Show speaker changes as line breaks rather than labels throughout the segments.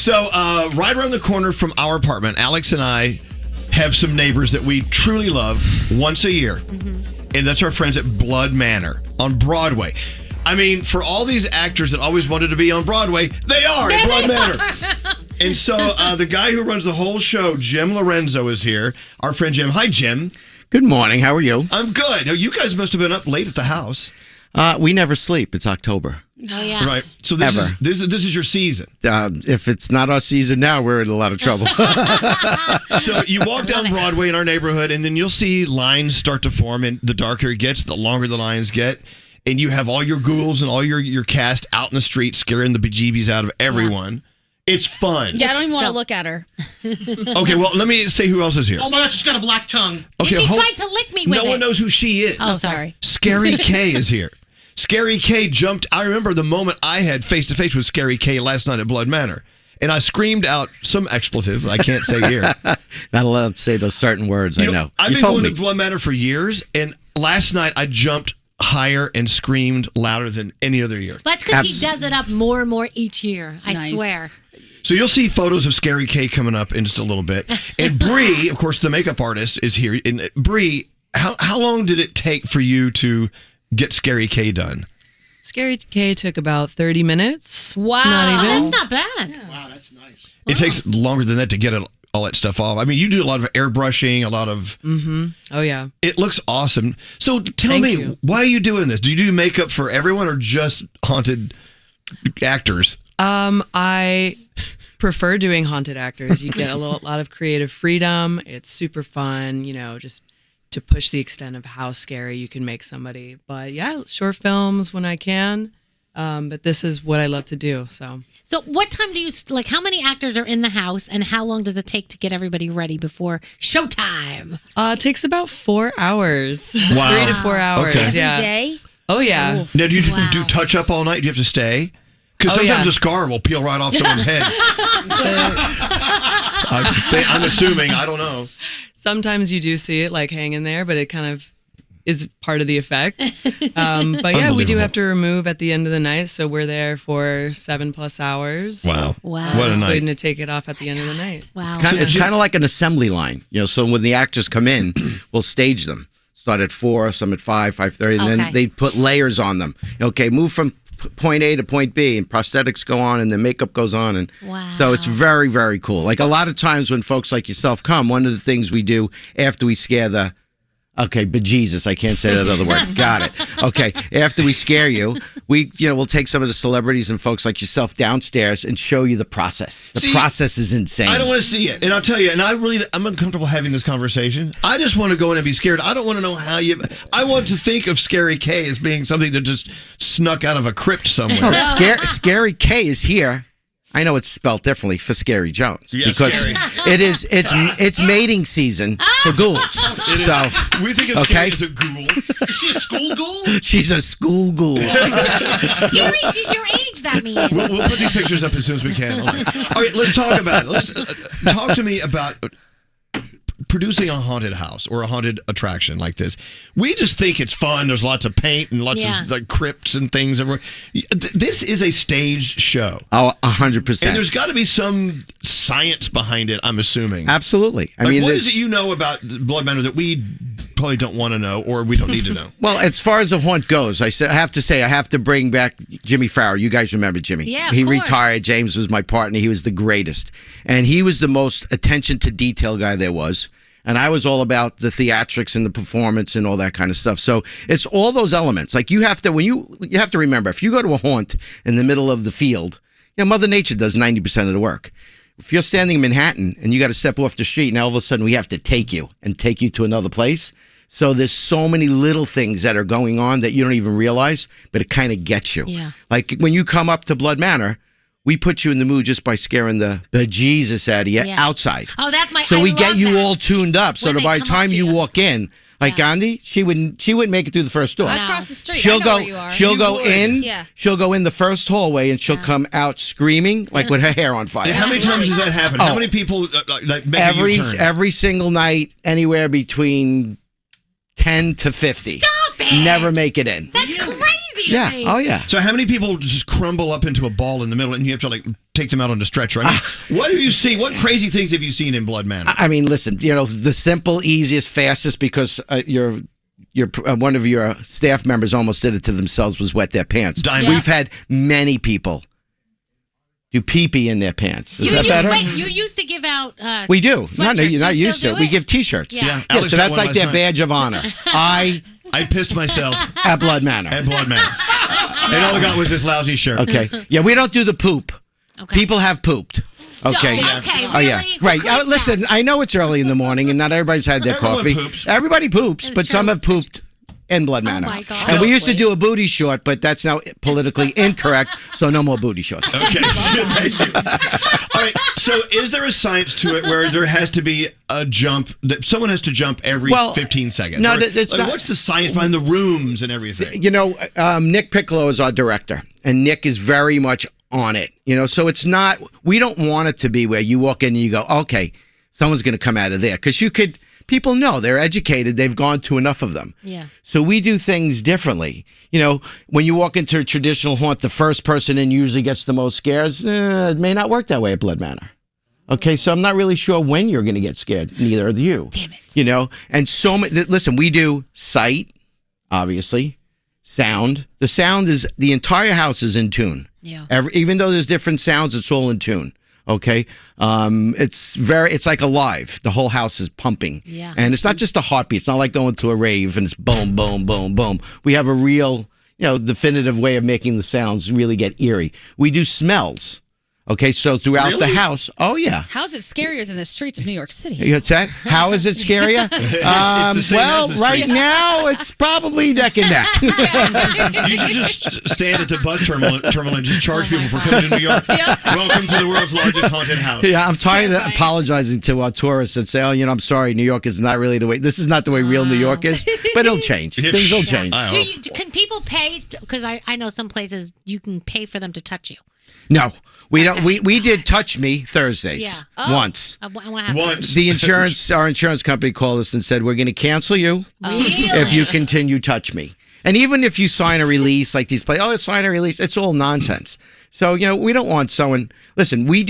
So, right around the corner from our apartment, Alex and I have some neighbors that we truly love once a year. Mm-hmm. And that's our friends at Blood Manor on Broadway. I mean, for all these actors that always wanted to be on Broadway, they are at Blood Manor. And so the guy who runs the whole show, Jim Lorenzo, is here. Our friend Jim. Hi, Jim.
Good morning. How are you?
I'm good. Now, you guys must have been up late at the house.
We never sleep. It's October.
Oh, yeah.
Right. So this is your season.
If it's not our season now, we're in a lot of trouble.
So you walk down Broadway in our neighborhood, and then you'll see lines start to form, and the darker it gets, the longer the lines get. And you have all your ghouls and all your cast out in the street scaring the bejeebies out of everyone. Yeah. It's fun.
Yeah, I don't even want to look at her.
Okay, well, let me say who else is here.
Oh my God, she's got a black tongue.
Okay,
she tried to lick me with it.
No one knows who she is.
Oh, sorry.
Scary K is here. Scary K jumped. I remember the moment I had face-to-face with Scary K last night at Blood Manor. And I screamed out some expletive I can't say here.
Not allowed to say those certain words, I know.
I've been going to Blood Manor for years, and last night I jumped higher and screamed louder than any other year.
That's because he does it up more and more each year, I swear.
So you'll see photos of Scary K coming up in just a little bit. And Bree, of course, the makeup artist, is here. And Bree, how long did it take for you to get Scary K done?
Scary K took about 30 minutes.
Wow.
Not even.
That's not bad.
Yeah. Wow, that's nice.
It takes longer than that to get all that stuff off. I mean, you do a lot of airbrushing, a lot of...
Mm-hmm. Oh, yeah.
It looks awesome. So tell me, why are you doing this? Do you do makeup for everyone or just haunted actors?
I prefer doing haunted actors. You get a lot of creative freedom. It's super fun, just to push the extent of how scary you can make somebody. But yeah, short films when I can. But this is what I love to do. So
what time do you, how many actors are in the house and how long does it take to get everybody ready before showtime?
It takes about 4 hours.
Wow.
3 to 4 hours.
Okay.
Yeah.
Every day?
Oh, yeah.
Oof.
Now, do you do touch up all night? Do you have to stay? Because sometimes a scar will peel right off someone's head. I'm assuming. I don't know.
Sometimes you do see it hanging there, but it kind of is part of the effect. But yeah, we do have to remove at the end of the night. So we're there for 7+ hours.
Wow.
Wow.
What a night.
Waiting to take it off at the end of the night.
Wow.
It's kind of like an assembly line. So when the actors come in, we'll stage them. Start at 4, some at 5, 5:30, and then they put layers on them. Okay, move from point A to point B, and prosthetics go on, and the makeup goes on, and so it's very, very cool. A lot of times when folks like yourself come, one of the things we do after we scare the bejesus, I can't say that other word. Got it. Okay, after we scare you, we'll take some of the celebrities and folks like yourself downstairs and show you the process. The process is insane.
I don't want to see it, and I'll tell you, and I'm uncomfortable having this conversation. I just want to go in and be scared. I don't want to know how I want to think of Scary K as being something that just snuck out of a crypt somewhere.
No, Scary K is here. I know it's spelled differently for Scary Jones because
scary.
it's mating season for ghouls. So
we think of Scary as a ghoul.
Is she a school ghoul?
She's a school ghoul.
Scary, she's your age, that means.
We'll put these pictures up as soon as we can. All right, let's talk about it. Let's talk to me about producing a haunted house or a haunted attraction like this. We just think it's fun. There's lots of paint and lots of crypts and things everywhere. This is a staged show.
Oh, 100%.
And there's got to be some science behind it, I'm assuming.
Absolutely.
What is it you know about Blood Manor that we probably don't want to know or we don't need to know?
Well, as far as the haunt goes, I have to bring back Jimmy Farrow. You guys remember Jimmy?
Yeah,
he
of course.
retired. James was my partner. He was the greatest. And he was the most attention to detail guy there was. And I was all about the theatrics and the performance and all that kind of stuff. So it's all those elements. You have to remember, if you go to a haunt in the middle of the field, Mother Nature does 90% of the work. If you're standing in Manhattan and you got to step off the street and all of a sudden we have to take you to another place. So there's so many little things that are going on that you don't even realize, but it kind of gets you.
Yeah.
Like when you come up to Blood Manor, we put you in the mood just by scaring the bejesus out of you outside.
Oh, that's my.
So we get you all tuned up. So
When
that
they
by the
come up
time
to
you
you.
walk in, Gandhi, she wouldn't make it through the first door.
I cross the street.
She'll
I know
go.
where you are.
She'll go in.
Yeah.
She'll go in the first hallway and she'll come out screaming with her hair on fire.
How many times does that happen? How many people make a U-turn?
Every single night, anywhere between 10 to 50.
Stop it!
Never make it in.
That's crazy.
Yeah.
immediately.
Oh, yeah.
So how many people just crumble up into a ball in the middle and you have to take them out on the stretcher? I mean, what do you see? What crazy things have you seen in Blood Manor?
I mean, listen, the simple, easiest, fastest, because one of your staff members almost did it to themselves, was wet their pants.
Diamond.
We've had many people do pee-pee in their pants. Is that better?
Wait, you used to give out
We do.
sweatshirts.
You're not
You
used to
still
it.
do
We give T-shirts.
Yeah.
Alex
So
got
that's
one
like
last
their
night.
badge of honor. I
pissed myself
at Blood Manor.
at Blood Manor. And all I got was this lousy shirt.
Okay. Yeah, we don't do the poop.
Okay.
People have pooped. Okay.
Okay,
Oh yeah.
really?
Right.
Who cooks
Listen,
that?
I know it's early in the morning and not everybody's had their
Everyone
coffee.
poops.
Everybody poops,
That's
but some
true.
have pooped in Blood Manor.
my God.
And we used to do a booty short, but that's now politically incorrect, so no more booty shorts.
Okay. Thank you. All right. So is there a science to it where there has to be a jump, that someone has to jump every 15 seconds?
No,
Or,
it's not.
What's the science behind the rooms and everything?
Nick Piccolo is our director, and Nick is very much on it. So it's not, we don't want it to be where you walk in and you go, okay, someone's going to come out of there. Because people know, they're educated, they've gone to enough of them.
Yeah.
So we do things differently. When you walk into a traditional haunt, the first person in usually gets the most scares. It may not work that way at Blood Manor. Okay, so I'm not really sure when you're going to get scared. Neither are you.
Damn it.
And so many. Listen, we do sight, obviously, sound. The sound is, the entire house is in tune.
Yeah.
Even though there's different sounds, it's all in tune. Okay, it's like alive. The whole house is pumping.
Yeah.
And it's not just a heartbeat. It's not like going to a rave and it's boom, boom, boom, boom. We have a real, definitive way of making the sounds really get eerie. We do smells. Okay, so throughout the house, oh yeah.
How's it scarier than the streets of New York City?
What's that? How is it scarier?
It's the same
Well,
as the
right
streets.
now it's probably neck and neck.
You should just stand at the bus terminal and just charge people for coming to New York. Welcome to the world's largest haunted house.
Yeah, I'm tired of apologizing to our tourists and say, I'm sorry, New York is not really the way. This is not the way real New York is, but it'll change. Things will change.
Can people pay? Because I know some places you can pay for them to touch you.
No, we don't. We did Touch Me Thursdays.
Yeah.
Once.
Once.
Our insurance company called us and said, we're going to cancel you if you continue Touch Me. And even if you sign a release like these places, sign a release, it's all nonsense. So, we don't want someone, listen, we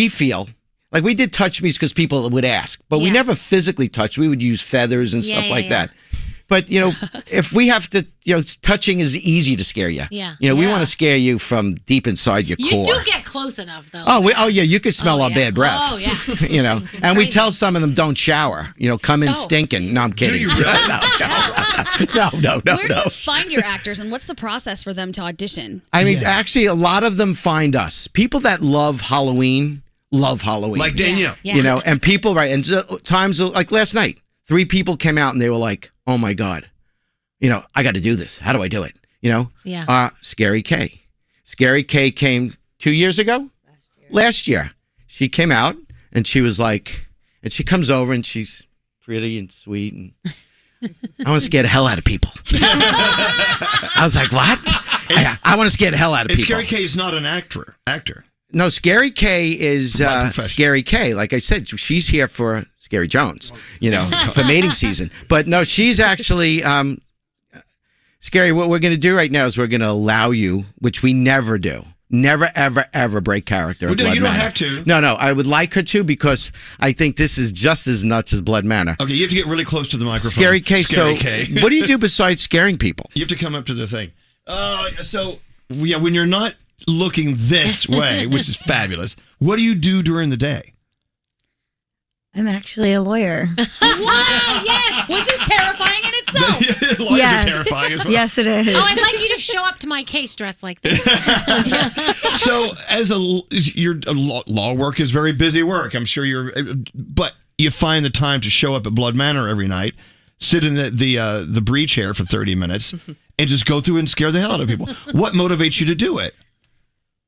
feel like we did Touch Me's because people would ask, but we never physically touched. We would use feathers and stuff like that. But, if we have to, touching is easy to scare you.
Yeah.
We want to scare you from deep inside your core.
You do get close enough, though.
Oh yeah, you can smell our bad breath.
Oh, yeah.
And we tell some of them don't shower. Come in stinking. No, I'm kidding.
Do you really?
No.
Where do you find your actors, and what's the process for them to audition?
I mean, actually, a lot of them find us. People that love Halloween.
Like Danielle.
Yeah.
And people, right, and times like last night, 3 people came out and they were like, oh my God, I got to do this. How do I do it?
Yeah.
Scary K. Scary K came 2 years ago? Last year. She came out and she was like, and she comes over and she's pretty and sweet and I want to scare the hell out of people. I was like, what? I want to scare the hell out of people.
Scary K is not an actor.
No, Scary K is
profession.
Scary K. Like I said, she's here for Scary Jones, for mating season. But no, she's actually Scary. What we're going to do right now is we're going to allow you, which we never do. Never, ever, ever break character.
Well,
at Blood
you don't
Manor.
have to.
No, I would like her to because I think this is just as nuts as Blood Manor.
Okay, you have to get really close to the microphone.
Scary K.
Scary K.
What do you do besides scaring people?
You have to come up to the thing. When you're not looking this way, which is fabulous, what do you do during the day?
I'm actually a lawyer.
Wow, yes, which is terrifying in itself.
Lawyers are terrifying as well.
Yes, it is.
Oh, I'd like you to show up to my case dressed like this.
So, your law work is very busy work. I'm sure but you find the time to show up at Blood Manor every night, sit in the breach chair for 30 minutes, and just go through and scare the hell out of people. What motivates you to do it?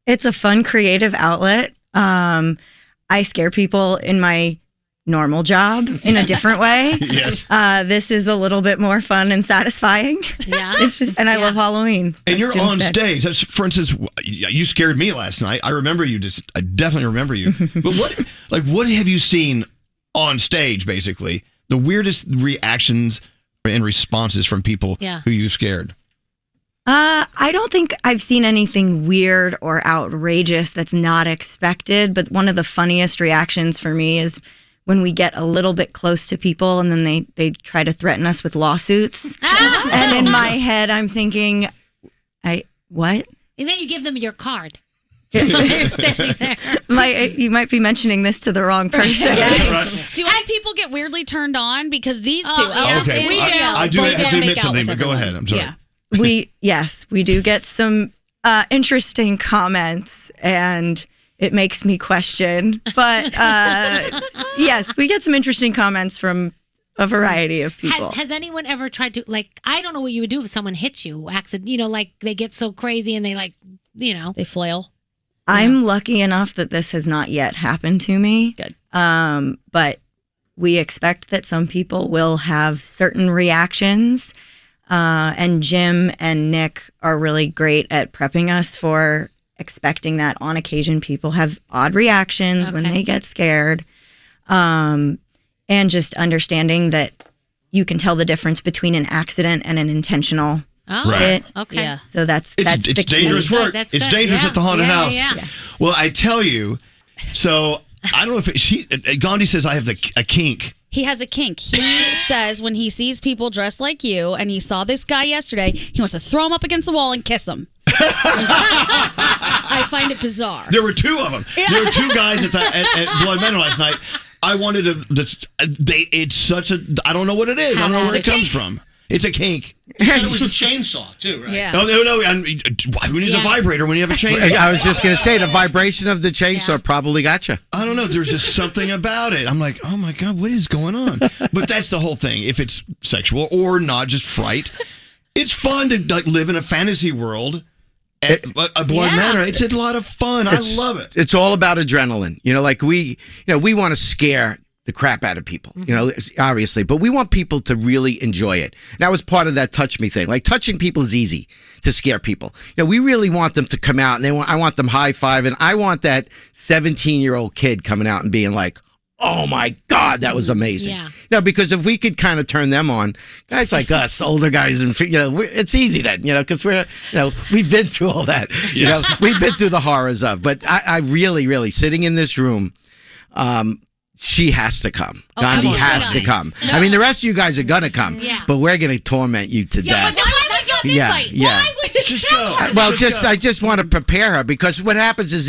It's a fun, creative outlet. I scare people in my normal job in a different way.
Yes.
This is a little bit more fun and satisfying.
Yeah.
It's just, and I love Halloween.
And
like
you're
Jim
on
said.
stage. For instance, you scared me last night. I remember you. I definitely remember you. But what have you seen on stage? Basically, the weirdest reactions and responses from people who you scared.
I don't think I've seen anything weird or outrageous that's not expected, but one of the funniest reactions for me is when we get a little bit close to people and then they try to threaten us with lawsuits. And in my head, I'm thinking, what?
And then you give them your card. You're standing there.
You might be mentioning this to the wrong person.
Do any people get weirdly turned on? Because these two,
Okay,
we do.
I do
both
have to
make
admit
out
something,
with
but go
everyone.
ahead. I'm sorry.
Yeah.
We do get some interesting comments, and it makes me question. But yes, we get some interesting comments from a variety of people.
Has anyone ever tried to, like, I don't know what you would do if someone hits you, like they get so crazy and they
They flail.
I'm lucky enough that this has not yet happened to me.
Good.
But we expect that some people will have certain reactions. And Jim and Nick are really great at prepping us for expecting that. On occasion, people have odd reactions when they get scared. And just understanding that you can tell the difference between an accident and an intentional hit.
Okay.
Yeah.
So it's
It's
the key.
dangerous work.
That's
It's
good.
dangerous
Yeah.
at the haunted house.
Yeah.
Well, I tell you, so I don't know if Gandhi says I have a kink.
He has a kink. He says when he sees people dressed like you, and he saw this guy yesterday, he wants to throw him up against the wall and kiss him. I find it bizarre.
There were two of them. There were two guys at Blood Manor last night. I wanted to. It's such a. I don't know what it is. I don't know where it comes from. It's a kink.
You said it was a chainsaw, too, right?
Yeah.
No. Who needs a vibrator when you have a chainsaw?
I was just going to say, the vibration of the chainsaw probably got you.
I don't know. There's just something about it. I'm like, oh my God, what is going on? But that's the whole thing. If it's sexual or not, just fright. It's fun to live in a fantasy world. At a Blood Manor, it's a lot of fun. I love it.
It's all about adrenaline. We want to scare the crap out of people, obviously, but we want people to really enjoy it. That was part of that touch me thing. Like, touching people is easy to scare people. We really want them to come out and I want them high-fiving. I want that 17-year-old kid coming out and being like, oh my God, that was amazing.
Yeah.
Because if we could kind of turn them on, guys like us, older guys, and it's easy then, because we're, we've been through all that. We've been through the horrors of. But I really, really, sitting in this room, she has to come. Gandhi has to come. I mean, the rest of you guys are gonna come, but we're gonna torment you to death.
But why would you invite? Why would you tell her?
Well, I just want to prepare her, because what happens is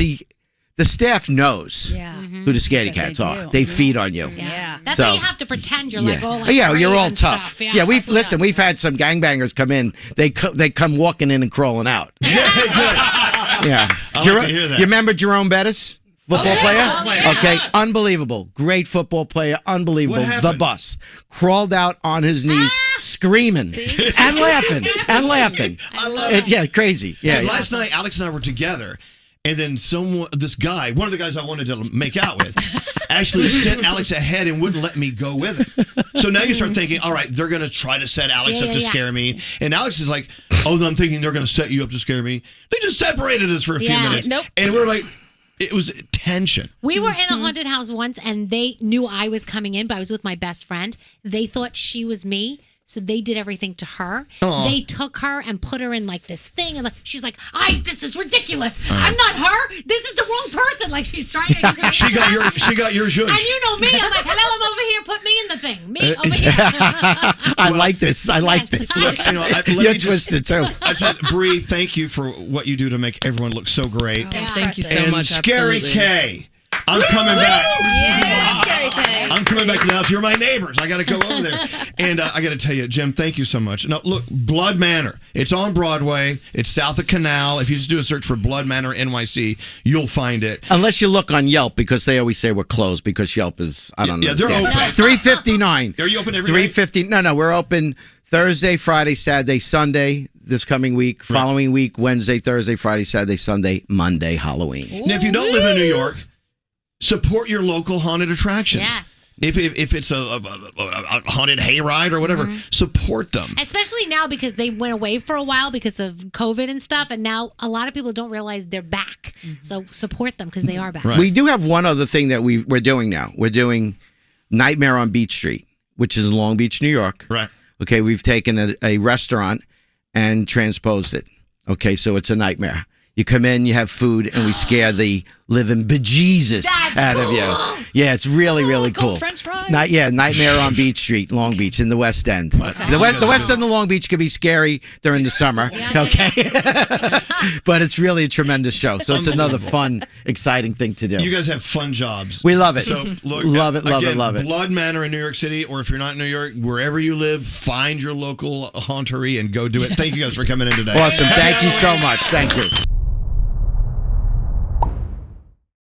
the staff knows who the scaredy cats are. They feed on you.
Yeah. That's why you have to pretend you're like all
you're all
brave and
tough.
stuff.
We've had some gangbangers come in. They come walking in and crawling out. Yeah.
I like to hear that.
You remember Jerome Bettis? Football player?
yeah.
Okay, unbelievable. Great football player, unbelievable.
What happened?
The bus. Crawled out on his knees, screaming and laughing.
I love it.
Yeah, crazy. Yeah.
And last night, Alex and I were together, and then this guy, one of the guys I wanted to make out with, actually sent Alex ahead and wouldn't let me go with him. So now you start thinking, all right, they're going to try to set Alex up to scare me. And Alex is like, oh, I'm thinking they're going to set you up to scare me. They just separated us for a few minutes.
Nope.
And we're like, it was tension.
We were in a haunted house once, and they knew I was coming in, but I was with my best friend. They thought she was me, so they did everything to her.
Aww.
They took her and put her in like this thing, and she's like, this is ridiculous. I'm not her. This is the wrong person. Like, she's trying to get me.
She got your zhuzh.
And you know me. I'm like, hello, I'm over here. Put me in the thing. Me over here.
I like this.
Look,
You're twisted too.
I said, Bree, thank you for what you do to make everyone look so great.
Thank you so
And
much.
Scary
absolutely.
K, I'm coming back.
Yeah, Scary K.
I'm coming back to the house. You're my neighbors. I got to go over there. And I got to tell you, Jim, thank you so much. Now, look, Blood Manor. It's on Broadway. It's south of Canal. If you just do a search for Blood Manor NYC, you'll find it.
Unless you look on Yelp, because they always say we're closed because Yelp is, I don't know.
Yeah, they're open.
3:59.
Are you open every day?
3:50. No, we're open Thursday, Friday, Saturday, Sunday this coming week. Following week, Wednesday, Thursday, Friday, Saturday, Sunday, Monday, Halloween.
Now, if you don't live in New York, support your local haunted attractions.
Yes.
If it's a haunted hayride or whatever, support them.
Especially now, because they went away for a while because of COVID and stuff, and now a lot of people don't realize they're back. So support them because they are back.
Right.
We do have one other thing that we're doing now. We're doing Nightmare on Beach Street, which is in Long Beach, New York.
Right.
Okay, we've taken a restaurant and transposed it. Okay, so it's a nightmare. You come in, you have food, and we scare the living bejesus out of you. Yeah, it's really, really cool.
French fries.
Nightmare on Beach Street, Long Beach, in the West End. The West End of Long Beach can be scary during the summer, okay? But it's really a tremendous show. So it's another fun, exciting thing to do.
You guys have fun jobs.
We love it.
So look,
love it.
Blood Manor in New York City, or if you're not in New York, wherever you live, find your local hauntery and go do it. Thank you guys for coming in today.
Awesome. Thank you so much. Thank you.